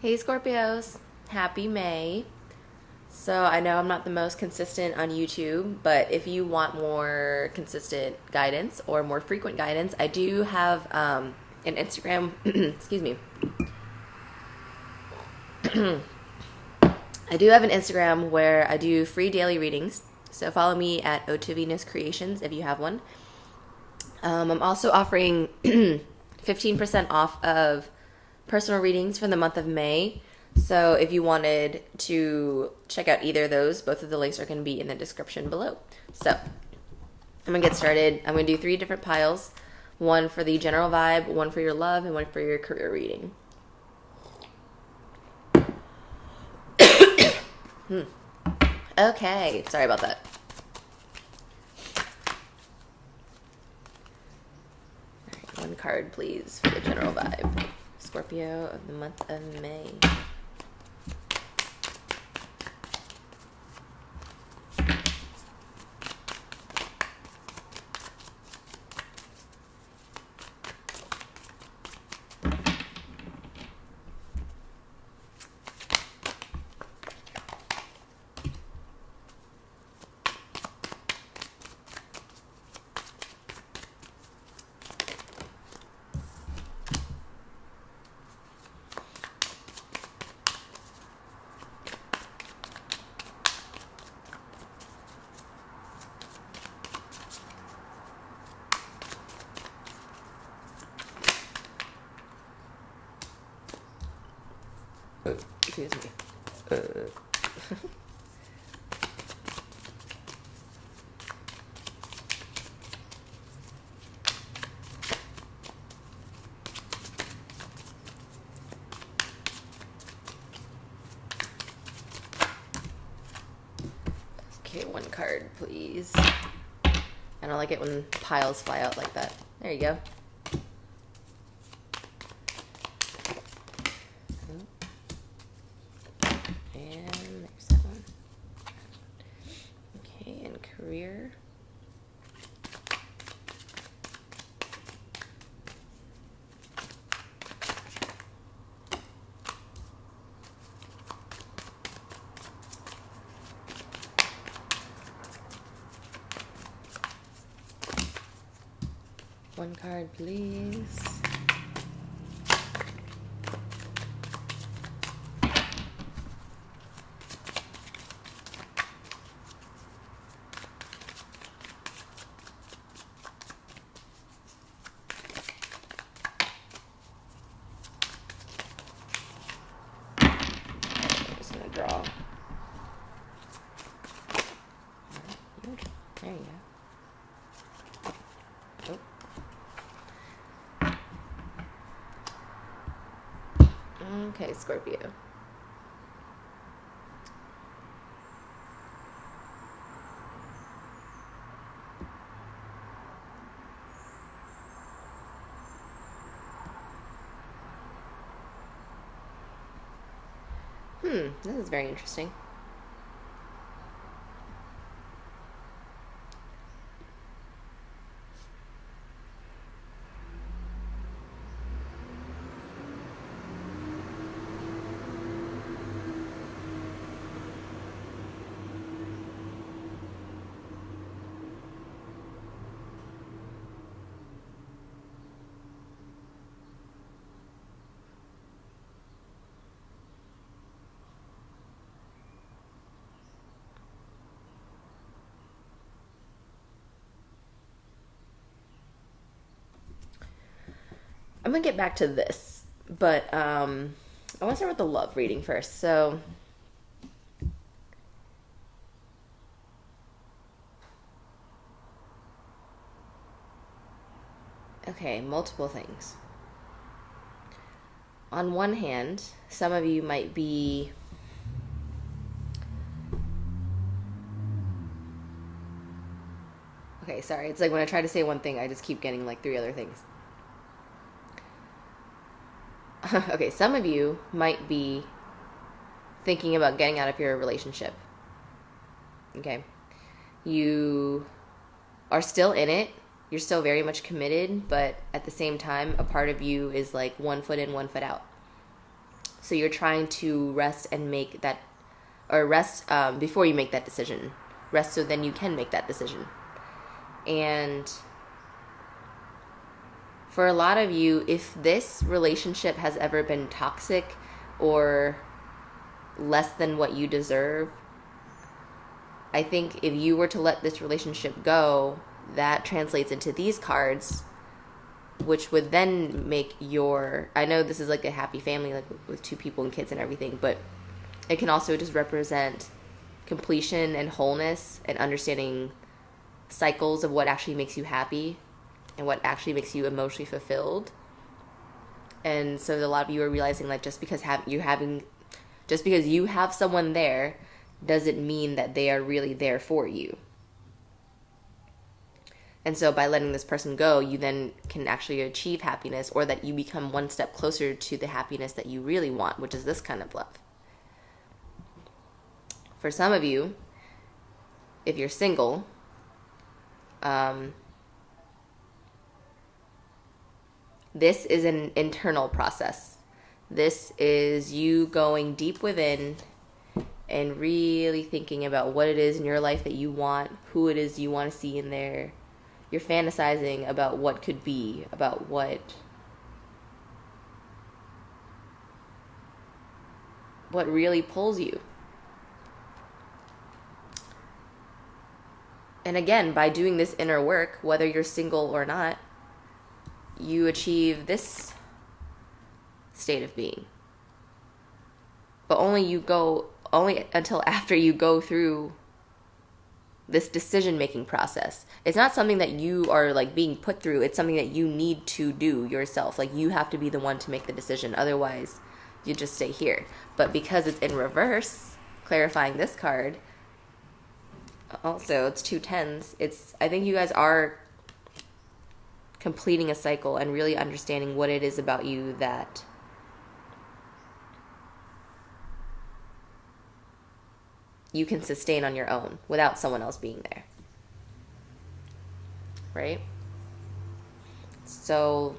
Hey Scorpios, happy May. So I know I'm not the most consistent on YouTube, but if you want more consistent guidance or more frequent guidance, I do have an Instagram, excuse me. I do have an Instagram where I do free daily readings. So follow me at Otivinus Creations if you have one. I'm also offering 15% off of personal readings for the month of May. So if you wanted to check out either of those, both of the links are going to be in the description below. So I'm going to get started. I'm going to do 3 different piles. One for the general vibe, one for your love, and one for your career reading. Okay, sorry about that. All right, one card, please, for the general vibe. Scorpio of the month of May. Excuse me. Okay, one card, please. I don't like it when piles fly out like that. There you go. And there's that one. Okay, and career. One card, please. I'm just gonna draw. There you go. Oh. Okay, Scorpio. This is very interesting. I'm gonna get back to this, but I want to start with the love reading first. So, okay, multiple things. On one hand, some of you might be okay, sorry. It's like when I try to say one thing, I just keep getting like 3 other things. Okay, some of you might be thinking about getting out of your relationship. Okay. You are still in it. You're still very much committed, but at the same time, a part of you is like 1 foot in, 1 foot out. So you're trying to rest and make that, or rest before you make that decision. Rest so then you can make that decision. And for a lot of you, if this relationship has ever been toxic or less than what you deserve, I think if you were to let this relationship go, that translates into these cards, which would then make your, I know this is like a happy family, like with 2 people and kids and everything, but it can also just represent completion and wholeness and understanding cycles of what actually makes you happy and what actually makes you emotionally fulfilled. And so a lot of you are realizing, like, just because you have someone there doesn't mean that they are really there for you. And so by letting this person go, you then can actually achieve happiness, or that you become one step closer to the happiness that you really want, which is this kind of love. For some of you, if you're single, this is an internal process. This is you going deep within and really thinking about what it is in your life that you want, who it is you want to see in there. You're fantasizing about what could be, about what really pulls you. And again, by doing this inner work, whether you're single or not, you achieve this state of being. But only until after you go through this decision-making process. It's not something that you are like being put through. It's something that you need to do yourself. Like, you have to be the one to make the decision. Otherwise, you just stay here. But because it's in reverse, clarifying this card, also it's 2 tens. I think you guys are completing a cycle and really understanding what it is about you that you can sustain on your own without someone else being there. Right? So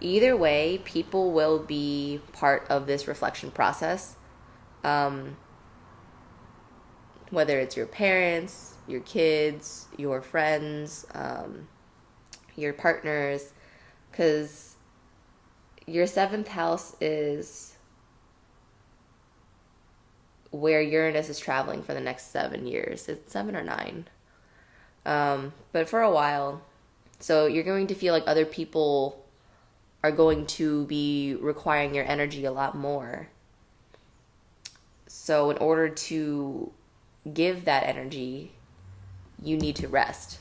either way, people will be part of this reflection process. Whether it's your parents, your kids, your friends, your partners, because your 7th house is where Uranus is traveling for the next 7 years. It's 7 or 9. But for a while. So you're going to feel like other people are going to be requiring your energy a lot more. So in order to give that energy, you need to rest.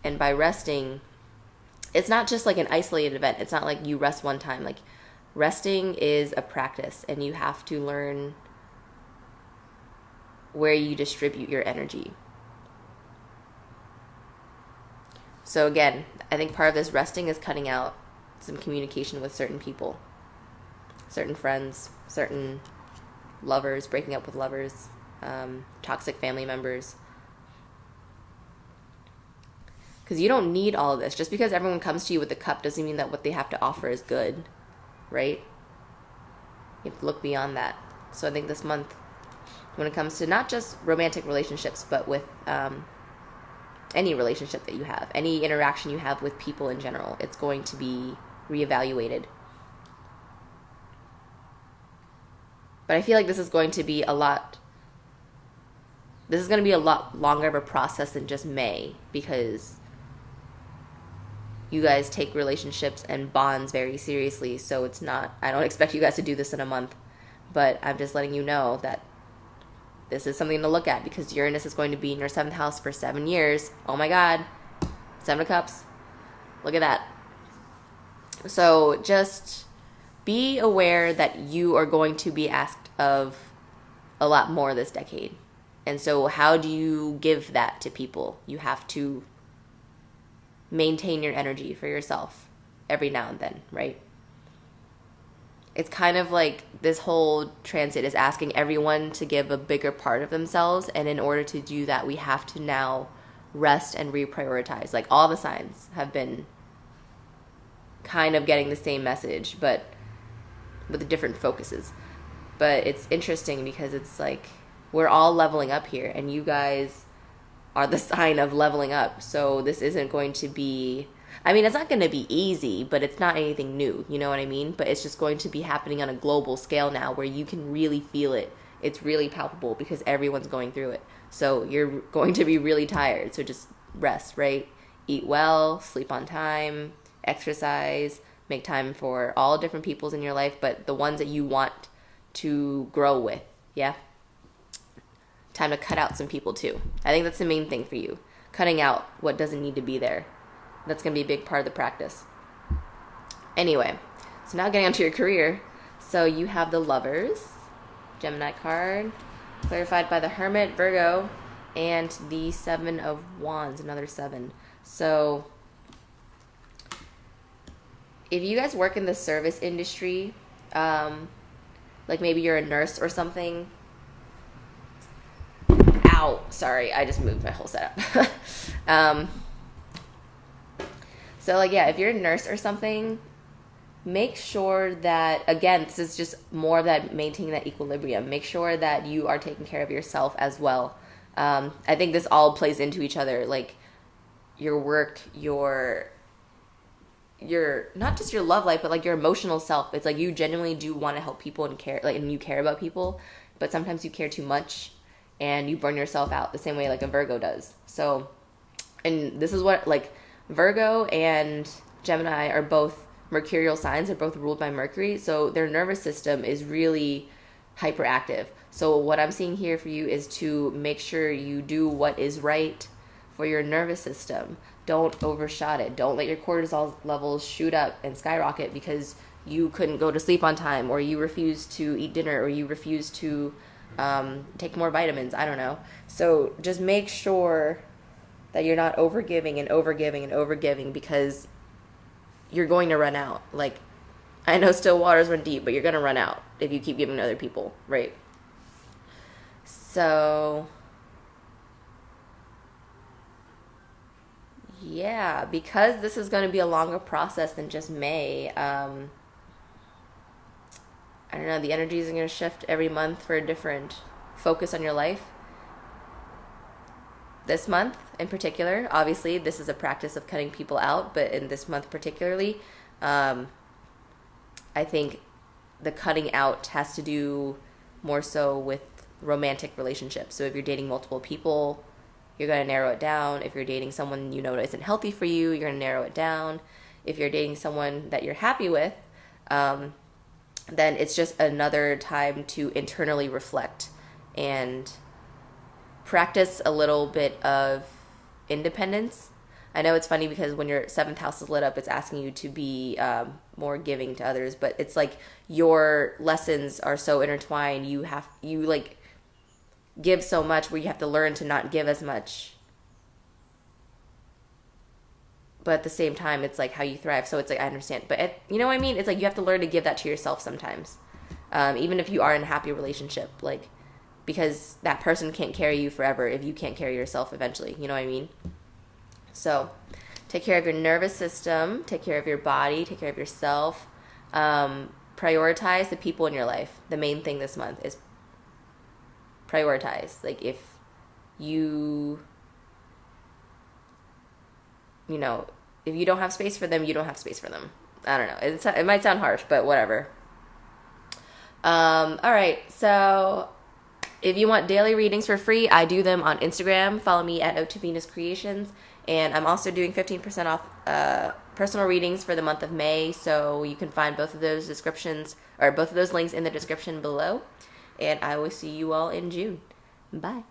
And by resting, it's not just like an isolated event. It's not like you rest one time. Like, resting is a practice, and you have to learn where you distribute your energy. So again, I think part of this resting is cutting out some communication with certain people, certain friends, certain lovers, breaking up with lovers, toxic family members. Because you don't need all of this. Just because everyone comes to you with a cup doesn't mean that what they have to offer is good, right? You have to look beyond that. So I think this month, when it comes to not just romantic relationships, but with any relationship that you have, any interaction you have with people in general, it's going to be reevaluated. But I feel like this is going to be a lot longer of a process than just May, because you guys take relationships and bonds very seriously. So it's not, I don't expect you guys to do this in a month, but I'm just letting you know that this is something to look at, because Uranus is going to be in your 7th house for 7 years. Oh my God. 7 of Cups. Look at that. So just be aware that you are going to be asked of a lot more this decade. And so how do you give that to people? You have to maintain your energy for yourself every now and then, right? It's kind of like this whole transit is asking everyone to give a bigger part of themselves. And in order to do that, we have to now rest and reprioritize. Like all the signs have been kind of getting the same message, but with different focuses. But it's interesting because it's like we're all leveling up here, and you guys are the sign of leveling up. So this isn't going to be, I mean, it's not going to be easy, but it's not anything new. You know what I mean? But it's just going to be happening on a global scale now where you can really feel it. It's really palpable because everyone's going through it. So you're going to be really tired. So just rest, right? Eat well, sleep on time, exercise, make time for all different peoples in your life, but the ones that you want to grow with. Yeah. Time to cut out some people too. I think that's the main thing for you. Cutting out what doesn't need to be there. That's going to be a big part of the practice. Anyway, so now getting onto your career. So you have the Lovers, Gemini card, clarified by the Hermit, Virgo, and the Seven of Wands, another 7. So if you guys work in the service industry, like maybe you're a nurse or something. Ow, sorry, I just moved my whole setup. So like, yeah, if you're a nurse or something, make sure that, again, this is just more of that maintaining that equilibrium. Make sure that you are taking care of yourself as well. I think this all plays into each other, like your work, your not just your love life, but like your emotional self. It's like you genuinely do want to help people and care, like, and you care about people, but sometimes you care too much and you burn yourself out the same way like a Virgo does. So, and this is what, like, Virgo and Gemini are both mercurial signs. They're both ruled by Mercury, so their nervous system is really hyperactive. So what I'm seeing here for you is to make sure you do what is right for your nervous system. Don't overshot it. Don't let your cortisol levels shoot up and skyrocket because you couldn't go to sleep on time, or you refuse to eat dinner, or you refuse to take more vitamins. I don't know. So just make sure that you're not overgiving and overgiving and overgiving, because you're going to run out. Like, I know still waters run deep, but you're going to run out if you keep giving to other people, right? So yeah, because this is going to be a longer process than just May, I don't know, the energies are going to shift every month for a different focus on your life. This month in particular, obviously this is a practice of cutting people out, but in this month particularly, I think the cutting out has to do more so with romantic relationships. So if you're dating multiple people, you're going to narrow it down. If you're dating someone you know isn't healthy for you, you're going to narrow it down. If you're dating someone that you're happy with, then it's just another time to internally reflect and practice a little bit of independence. I know it's funny because when your 7th house is lit up, it's asking you to be more giving to others, but it's like your lessons are so intertwined. You like give so much where you have to learn to not give as much. But at the same time, it's like how you thrive. So it's like, I understand. But you know what I mean? It's like you have to learn to give that to yourself sometimes. Even if you are in a happy relationship, like, because that person can't carry you forever if you can't carry yourself eventually. You know what I mean? So take care of your nervous system, take care of your body, take care of yourself. Prioritize the people in your life. The main thing this month is prioritize. Like, if you know, if you don't have space for them, you don't have space for them. I don't know. It might sound harsh, but whatever. All right. So if you want daily readings for free, I do them on Instagram. Follow me at O2Venus Creations. And I'm also doing 15% off personal readings for the month of May. So you can find both of those descriptions, or both of those links in the description below. And I will see you all in June. Bye.